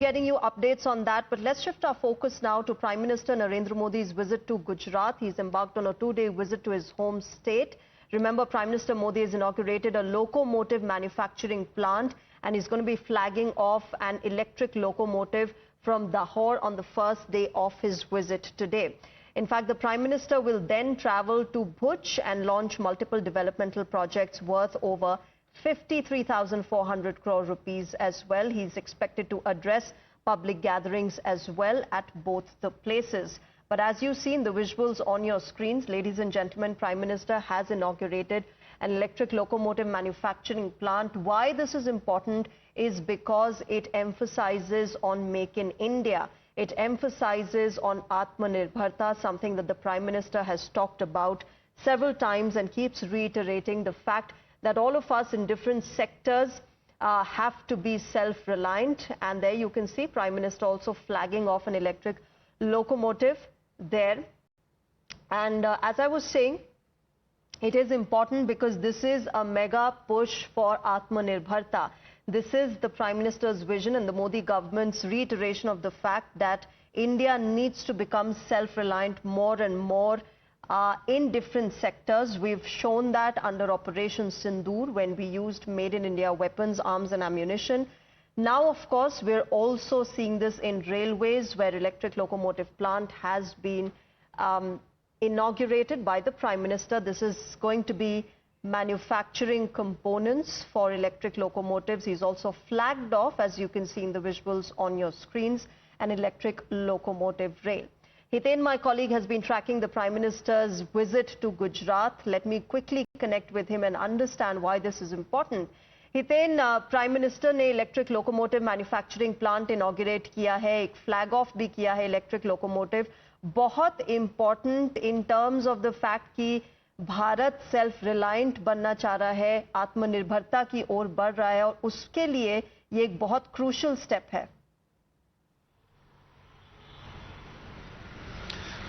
Getting you updates on that, but let's shift our focus now to Prime Minister Narendra Modi's visit to Gujarat. He's embarked on a two-day visit to his home state. Remember, Prime Minister Modi has inaugurated a locomotive manufacturing plant, and he's going to be flagging off an electric locomotive from Dahod on the first day of his visit today. In fact, the Prime Minister will then travel to Bhuj and launch multiple developmental projects worth over 53,400 crore rupees as well. He's expected to address public gatherings as well at both the places. But as you've seen the visuals on your screens, ladies and gentlemen, Prime Minister has inaugurated an electric locomotive manufacturing plant. Why this is important is because it emphasizes on Make in India. It emphasizes on Atmanirbharta, something that the Prime Minister has talked about several times and keeps reiterating the fact that all of us in different sectors have to be self-reliant. And there you can see Prime Minister also flagging off an electric locomotive there. And as I was saying, it is important because this is a mega push for Atmanirbharta. This is the Prime Minister's vision and the Modi government's reiteration of the fact that India needs to become self-reliant more and more in different sectors. We've shown that under Operation Sindoor when we used Made in India weapons, arms and ammunition. Now, of course, we're also seeing this in railways where electric locomotive plant has been inaugurated by the Prime Minister. This is going to be manufacturing components for electric locomotives. He's also flagged off, as you can see in the visuals on your screens, an electric locomotive rail. Hiten, my colleague, has been tracking the Prime Minister's visit to Gujarat. Let me quickly connect with him and understand why this is important. Hiten, Prime Minister ने electric locomotive manufacturing plant inaugurate किया है, एक flag of भी किया है electric locomotive. बहुत important in terms of the fact कि Bharat self reliant बनना चाह रहा है, आत्मनिर्भरता की ओर बढ़ रहा है और उसके लिए ये एक बहुत क्रूशियल स्टेप है.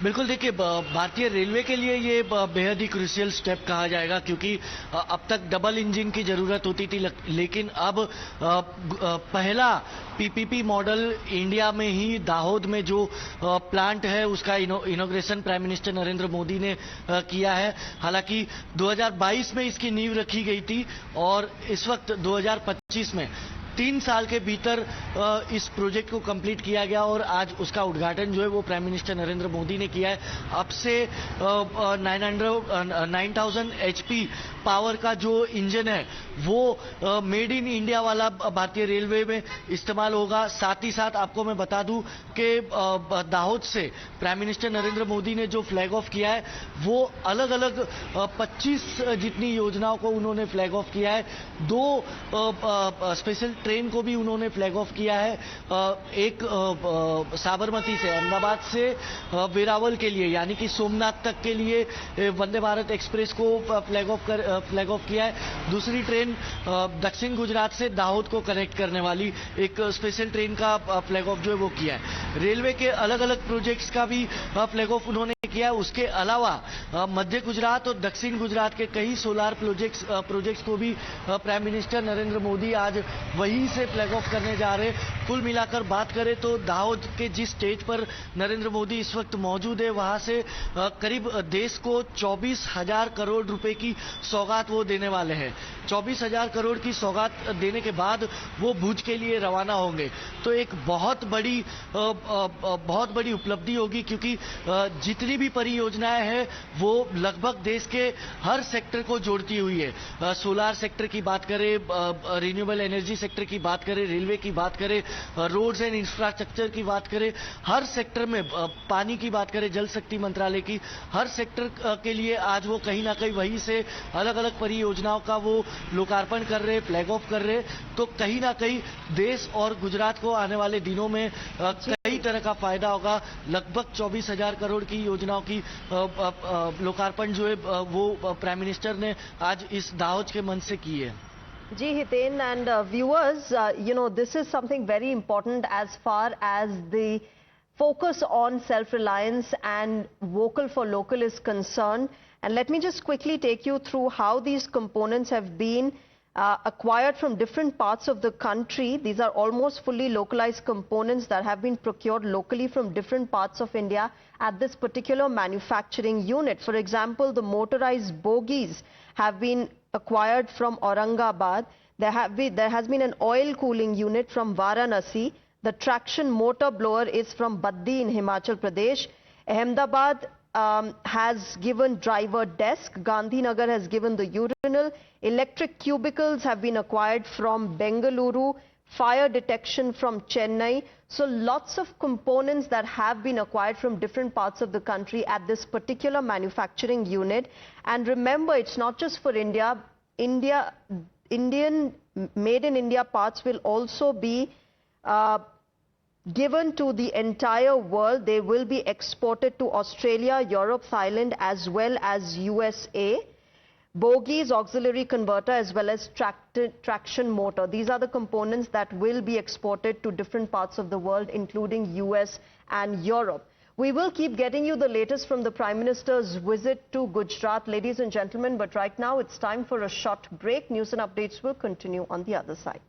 बिल्कुल, देखिए, भारतीय रेलवे के लिए ये बेहद ही क्रूशियल स्टेप कहा जाएगा क्योंकि अब तक डबल इंजन की जरूरत होती थी, लेकिन अब पहला पीपीपी मॉडल इंडिया में ही दाहोद में जो प्लांट है उसका inauguration prime minister Narendra Modi ने किया है. हालांकि 2022 में इसकी नींव रखी गई थी और इस वक्त 2025 में 3 साल के भीतर इस प्रोजेक्ट को कंप्लीट किया गया और आज उसका उद्घाटन जो है वो प्राइम मिनिस्टर नरेंद्र मोदी ने किया है. अब से 9000 एचपी पावर का जो इंजन है वो मेड इन इंडिया वाला भारतीय रेलवे में इस्तेमाल होगा. साथ ही साथ आपको मैं बता दूं कि दाहोद से प्राइम मिनिस्टर नरेंद्र मोदी ने जो फ्लैग ऑफ किया है वो अलग अलग 25 जितनी योजनाओं को उन्होंने फ्लैग ऑफ किया है. 2 स्पेशल ट्रेन को भी उन्होंने फ्लैग ऑफ किया है. एक साबरमती से अहमदाबाद से वेरावल के लिए यानी कि सोमनाथ तक के लिए वंदे भारत एक्सप्रेस को फ्लैग ऑफ किया है. दूसरी ट्रेन दक्षिण गुजरात से दाहोद को कनेक्ट करने वाली एक स्पेशल ट्रेन का फ्लैग ऑफ जो है वो किया है. रेलवे के अलग अलग प्रोजेक्ट्स का भी फ्लैग ऑफ उन्होंने किया है. उसके अलावा मध्य गुजरात और दक्षिण गुजरात के कई सोलार प्रोजेक्ट्स को भी प्राइम मिनिस्टर नरेंद्र मोदी आज वहीं से फ्लैग ऑफ करने जा रहे हैं. कुल मिलाकर बात करें तो दाहोद के जिस स्टेज पर नरेंद्र मोदी इस वक्त मौजूद है वहां से करीब देश को 24,000 करोड़ रुपए की सौगात वो देने वाले हैं. 24,000 करोड़ की सौगात देने के बाद वो भुज के लिए रवाना होंगे. तो एक बहुत बड़ी उपलब्धि होगी क्योंकि जितनी भी परियोजनाएं हैं वो लगभग देश के हर सेक्टर को जोड़ती हुई है. सोलार सेक्टर की बात करें, रिन्यूएबल एनर्जी सेक्टर की बात करें, रेलवे की बात करें, रोड्स एंड इंफ्रास्ट्रक्चर की बात करें, हर सेक्टर में, पानी की बात करें, जल शक्ति मंत्रालय की, हर सेक्टर के लिए आज वो कहीं ना कहीं वहीं से अलग अलग परियोजनाओं का वो लोकार्पण कर रहे, फ्लैग ऑफ कर रहे. तो कहीं ना कहीं देश और गुजरात को आने वाले दिनों में कई तरह का फायदा होगा. लगभग 24,000 करोड़ की योजनाओं की लोकार्पण जो है वो प्राइम मिनिस्टर ने आज इस दाहोद के मंच से की है. Ji Hiten and viewers, this is something very important as far as the focus on self-reliance and vocal for local is concerned. And let me just quickly take you through how these components have been acquired from different parts of the country. These are almost fully localized components that have been procured locally from different parts of India at this particular manufacturing unit. For example, the motorized bogies have been acquired from Aurangabad. There has been an oil cooling unit from Varanasi. The traction motor blower is from Baddi in Himachal Pradesh. Ahmedabad has given driver desk. Gandhinagar has given the urinal. Electric cubicles have been acquired from Bengaluru. Fire detection from Chennai. So lots of components that have been acquired from different parts of the country at this particular manufacturing unit. And remember, it's not just for India. Indian made in India parts will also be given to the entire world. They will be exported to Australia, Europe, Thailand, as well as USA. Bogies, auxiliary converter, as well as traction motor. These are the components that will be exported to different parts of the world, including US and Europe. We will keep getting you the latest from the Prime Minister's visit to Gujarat, ladies and gentlemen. But right now, it's time for a short break. News and updates will continue on the other side.